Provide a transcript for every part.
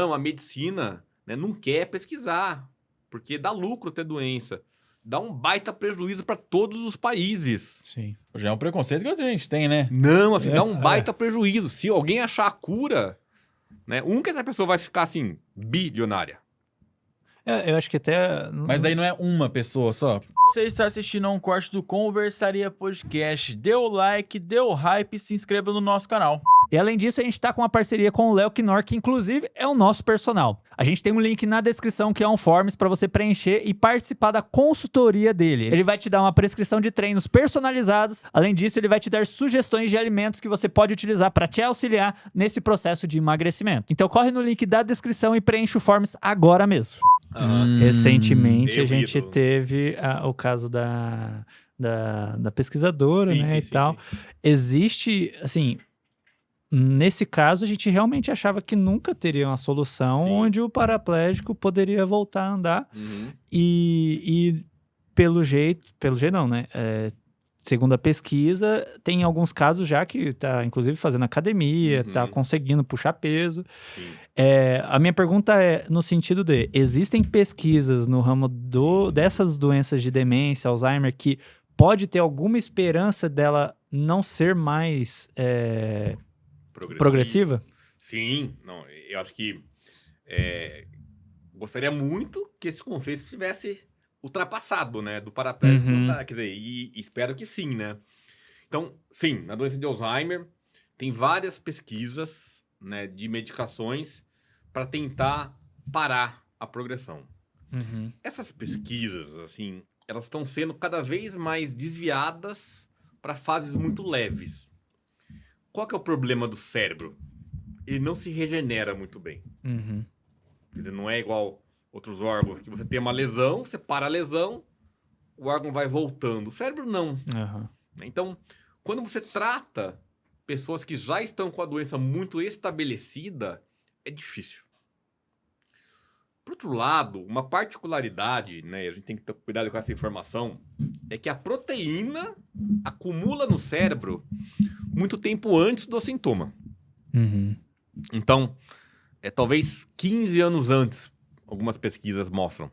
não, a medicina, né, não quer pesquisar, porque dá lucro ter doença. Dá um baita prejuízo para todos os países. Sim. Já é um preconceito que a gente tem, né? Não, assim, dá um baita prejuízo. Se alguém achar a cura, né, que essa pessoa vai ficar, assim, bilionária. Eu acho que até... Mas daí não é uma pessoa só. Você está assistindo a um corte do Conversaria Podcast. Dê o like, dê o hype e se inscreva no nosso canal. E além disso, a gente tá com uma parceria com o Léo Knorr, que inclusive é o nosso personal. A gente tem um link na descrição que é um forms para você preencher e participar da consultoria dele. Ele vai te dar uma prescrição de treinos personalizados. Além disso, ele vai te dar sugestões de alimentos que você pode utilizar para te auxiliar nesse processo de emagrecimento. Então corre no link da descrição e preenche o forms agora mesmo. Recentemente a gente teve o caso da pesquisadora, Sim, né, sim, e sim, tal. sim. Existe, assim... Nesse caso, a gente realmente achava que nunca teria uma solução onde o paraplégico poderia voltar a andar. E pelo jeito não, né? Segundo a pesquisa, tem alguns casos já que tá, inclusive, fazendo academia, tá conseguindo puxar peso. A minha pergunta é no sentido de, existem pesquisas no ramo dessas doenças de demência, Alzheimer, que pode ter alguma esperança dela não ser mais... progressiva? Sim, não, eu acho que gostaria muito que esse conceito tivesse ultrapassado, né, do paraplégico, quer dizer, e espero que sim, né. Então, sim, na doença de Alzheimer tem várias pesquisas, né, de medicações para tentar parar a progressão. Essas pesquisas, assim, elas estão sendo cada vez mais desviadas para fases muito leves. Qual que é o problema do cérebro? Ele não se regenera muito bem. Quer dizer, não é igual outros órgãos, que você tem uma lesão, você para a lesão, o órgão vai voltando. O cérebro não. Então, quando você trata pessoas que já estão com a doença muito estabelecida, é difícil. Por outro lado, uma particularidade, né, a gente tem que ter cuidado com essa informação, é que a proteína acumula no cérebro muito tempo antes do sintoma. Então, talvez 15 anos antes, algumas pesquisas mostram.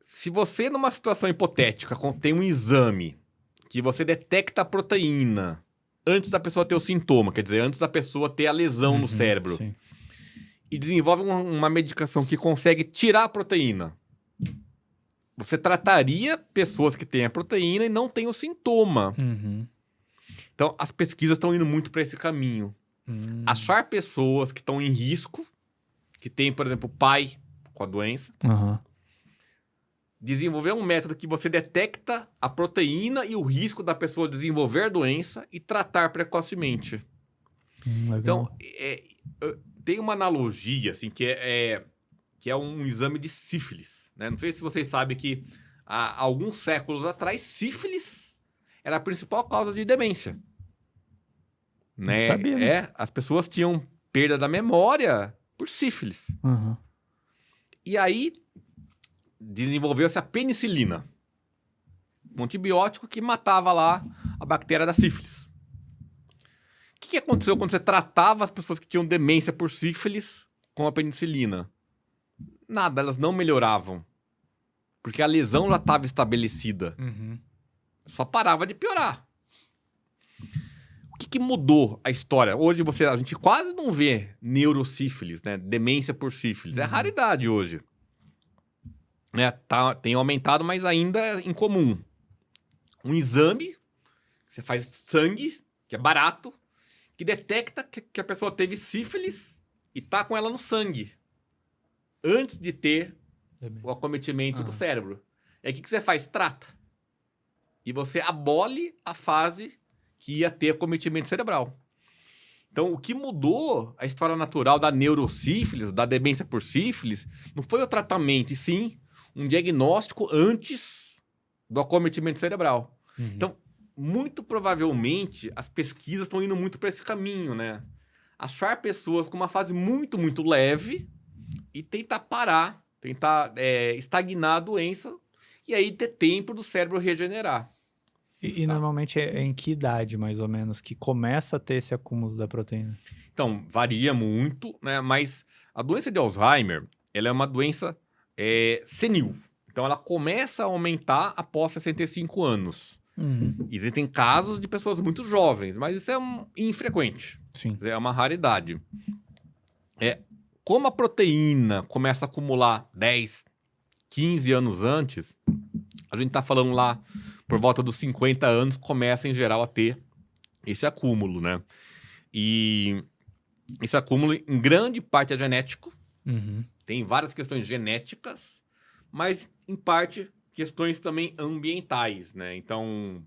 Se você, numa situação hipotética, tem um exame que você detecta a proteína antes da pessoa ter o sintoma, quer dizer, antes da pessoa ter a lesão no cérebro, Sim. e desenvolve uma medicação que consegue tirar a proteína, você trataria pessoas que têm a proteína e não têm o sintoma. Então, as pesquisas estão indo muito para esse caminho. Achar pessoas que estão em risco, que tem, por exemplo, pai com a doença, desenvolver um método que você detecta a proteína e o risco da pessoa desenvolver a doença e tratar precocemente. Então, tem uma analogia, assim, que é um exame de sífilis, né? Não sei se vocês sabem que há alguns séculos atrás, sífilis era a principal causa de demência. Né? Não sabia, né? As pessoas tinham perda da memória por sífilis. E aí, desenvolveu-se a penicilina, um antibiótico que matava lá a bactéria da sífilis. O que aconteceu quando você tratava as pessoas que tinham demência por sífilis com a penicilina? Nada, elas não melhoravam. Porque a lesão já estava estabelecida. Só parava de piorar. O que mudou a história? Hoje a gente quase não vê neurosífilis, né? Demência por sífilis. É raridade hoje. Né? Tem aumentado, mas ainda é incomum. Um exame, você faz sangue, que é barato, que detecta que a pessoa teve sífilis e tá com ela no sangue. Antes de ter o acometimento do cérebro. E aí o que você faz? Trata. E você abole a fase que ia ter acometimento cerebral. Então, o que mudou a história natural da neurosífilis, da demência por sífilis, não foi o tratamento, e sim um diagnóstico antes do acometimento cerebral. Então, muito provavelmente, as pesquisas estão indo muito para esse caminho, né? Achar pessoas com uma fase muito, muito leve e tentar parar, tentar estagnar a doença e aí ter tempo do cérebro regenerar. E normalmente é em que idade, mais ou menos, que começa a ter esse acúmulo da proteína? Então, varia muito, né? Mas a doença de Alzheimer, ela é uma doença senil. Então, ela começa a aumentar após 65 anos. Existem casos de pessoas muito jovens, mas isso é infrequente. Sim. É uma raridade. Como a proteína começa a acumular 10, 15 anos antes, a gente está falando lá por volta dos 50 anos, começa em geral a ter esse acúmulo, né? E esse acúmulo, em grande parte, é genético. Tem várias questões genéticas, mas, em parte, questões também ambientais, né? Então,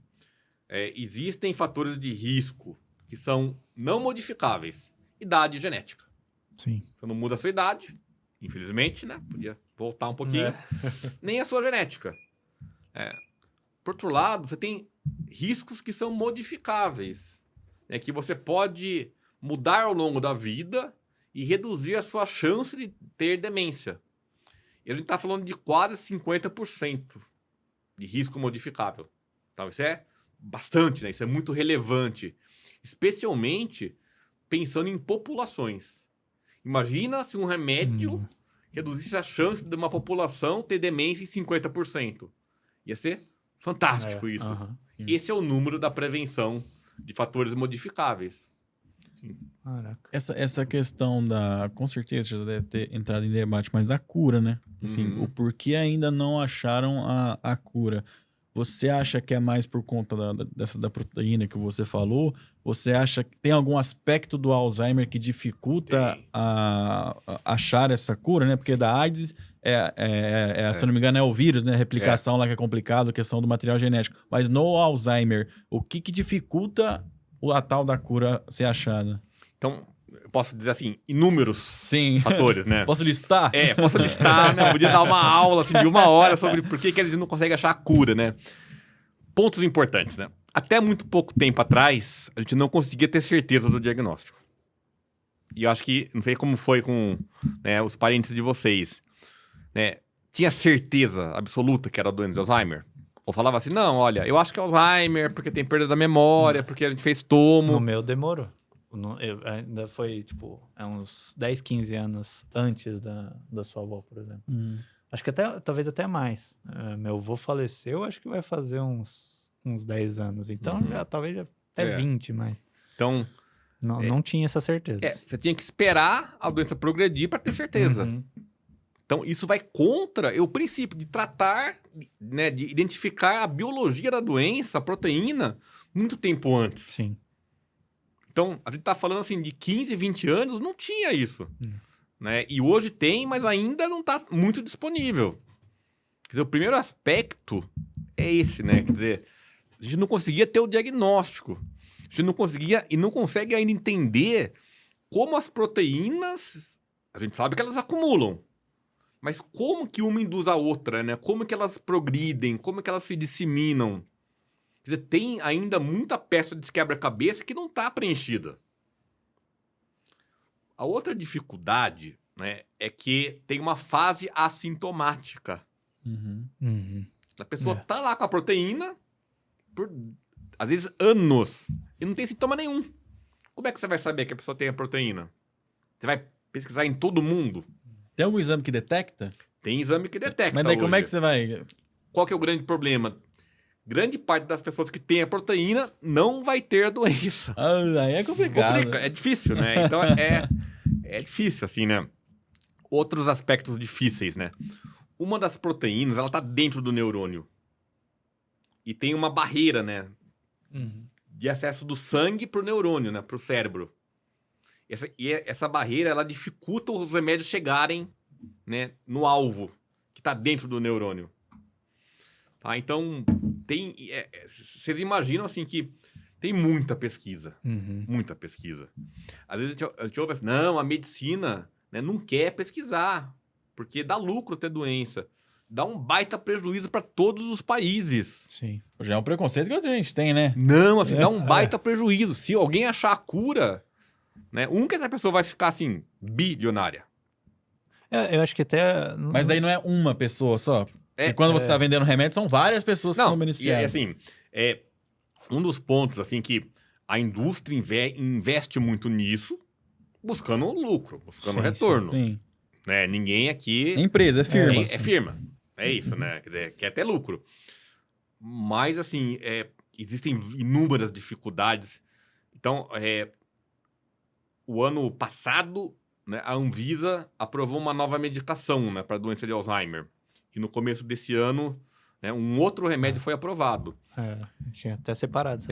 existem fatores de risco que são não modificáveis. Idade e genética. Sim. Você não muda a sua idade, infelizmente, né? Podia voltar um pouquinho. Nem a sua genética. Por outro lado, você tem riscos que são modificáveis, né? Que você pode mudar ao longo da vida e reduzir a sua chance de ter demência. E a gente está falando de quase 50% de risco modificável. Então, isso é bastante, né? Isso é muito relevante. Especialmente pensando em populações. Imagina se um remédio reduzisse a chance de uma população ter demência em 50%. Ia ser fantástico isso. Esse é o número da prevenção de fatores modificáveis. Caraca. Essa questão da... Com certeza já deve ter entrado em debate, mas da cura, né? Assim, o porquê ainda não acharam a cura. Você acha que é mais por conta da proteína que você falou? Você acha que tem algum aspecto do Alzheimer que dificulta a achar essa cura, né? Porque Sim. da AIDS, se não me engano, é o vírus, né? A replicação lá que é complicado, a questão do material genético. Mas no Alzheimer, o que dificulta a tal da cura ser achada? Então, eu posso dizer assim, inúmeros fatores, né? Posso listar? Posso listar, né? Eu podia dar uma aula assim, de 1 hora sobre por que a gente não consegue achar a cura, né? Pontos importantes, né? Até muito pouco tempo atrás, a gente não conseguia ter certeza do diagnóstico. E eu acho que, não sei como foi com os parentes de vocês, né? Tinha certeza absoluta que era a doença de Alzheimer? Ou falava assim, não, olha, eu acho que é Alzheimer, porque tem perda da memória, porque a gente fez tomo. No meu demorou. Ainda foi, tipo, uns 10, 15 anos antes da sua avó, por exemplo. Acho que talvez até mais. Meu avô faleceu, acho que vai fazer uns 10 anos. Então, talvez até 20 mais. Então... Não tinha essa certeza. Você tinha que esperar a doença progredir para ter certeza. Então, isso vai contra o princípio de tratar, né, de identificar a biologia da doença, a proteína, muito tempo antes. Sim. Então, a gente tá falando assim, de 15, 20 anos, não tinha isso. Né? E hoje tem, mas ainda não tá muito disponível. Quer dizer, o primeiro aspecto é esse, né? Quer dizer, a gente não conseguia ter o diagnóstico. A gente não conseguia e não consegue ainda entender como as proteínas, a gente sabe que elas acumulam, mas como que uma induz a outra, né? Como que elas progridem, como que elas se disseminam. Quer dizer, tem ainda muita peça de quebra-cabeça que não está preenchida. A outra dificuldade, né, é que tem uma fase assintomática. A pessoa tá lá com a proteína por, às vezes, anos e não tem sintoma nenhum. Como é que você vai saber que a pessoa tem a proteína? Você vai pesquisar em todo mundo? Tem algum exame que detecta? Tem exame que detecta. Mas daí hoje. Como é que você vai... Qual que é o grande problema? Grande parte das pessoas que têm a proteína não vai ter a doença. Aí é complicado. É difícil, né? Então é difícil, assim, né? Outros aspectos difíceis, né? Uma das proteínas, ela tá dentro do neurônio. E tem uma barreira, né? De acesso do sangue pro neurônio, né? Pro cérebro. Essa barreira, ela dificulta os remédios chegarem, né, no alvo, que tá dentro do neurônio. Tá? Então, vocês imaginam, assim, que tem muita pesquisa. Muita pesquisa. Às vezes a gente ouve assim, não, a medicina, né, não quer pesquisar, porque dá lucro ter doença. Dá um baita prejuízo para todos os países. Sim. Já é um preconceito que a gente tem, né? Não, assim, dá um baita prejuízo. Se alguém achar a cura, né, que essa pessoa vai ficar, assim, bilionária. Eu acho que até... Mas daí não é uma pessoa só. Porque quando você está vendendo remédio, são várias pessoas que são beneficiadas. E assim, um dos pontos, assim, que a indústria investe muito nisso, buscando lucro, buscando Sim, retorno. Sim. Né? Ninguém aqui... É empresa, é firma. É firma. É isso, né? Quer dizer, quer ter lucro. Mas, assim, existem inúmeras dificuldades. Então, o ano passado, né, a Anvisa aprovou uma nova medicação, né, para a doença de Alzheimer. E no começo desse ano, né, um outro remédio foi aprovado. Tinha até separado.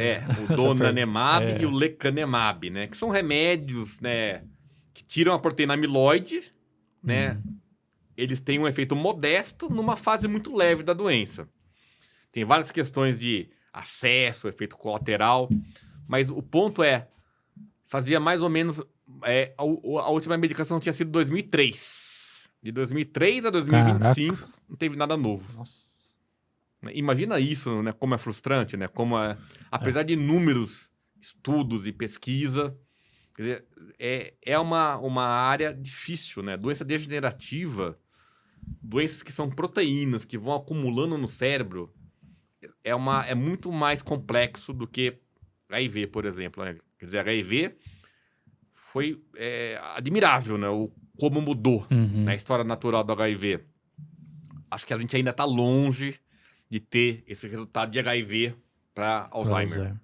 O donanemab e o lecanemab, né? Que são remédios, né, que tiram a proteína amiloide, né? Eles têm um efeito modesto numa fase muito leve da doença. Tem várias questões de acesso, efeito colateral, mas o ponto fazia mais ou menos... a última medicação tinha sido 2003. De 2003 a 2025, Caraca. Não teve nada novo. Nossa. Imagina isso, né? Como é frustrante, né? Como apesar de inúmeros estudos e pesquisa, quer dizer, é uma área difícil, né? Doença degenerativa, doenças que são proteínas, que vão acumulando no cérebro, é muito mais complexo do que HIV, por exemplo. Né? Quer dizer, HIV foi admirável, né? Como mudou né? A história natural do HIV. Acho que a gente ainda está longe de ter esse resultado de HIV para Alzheimer.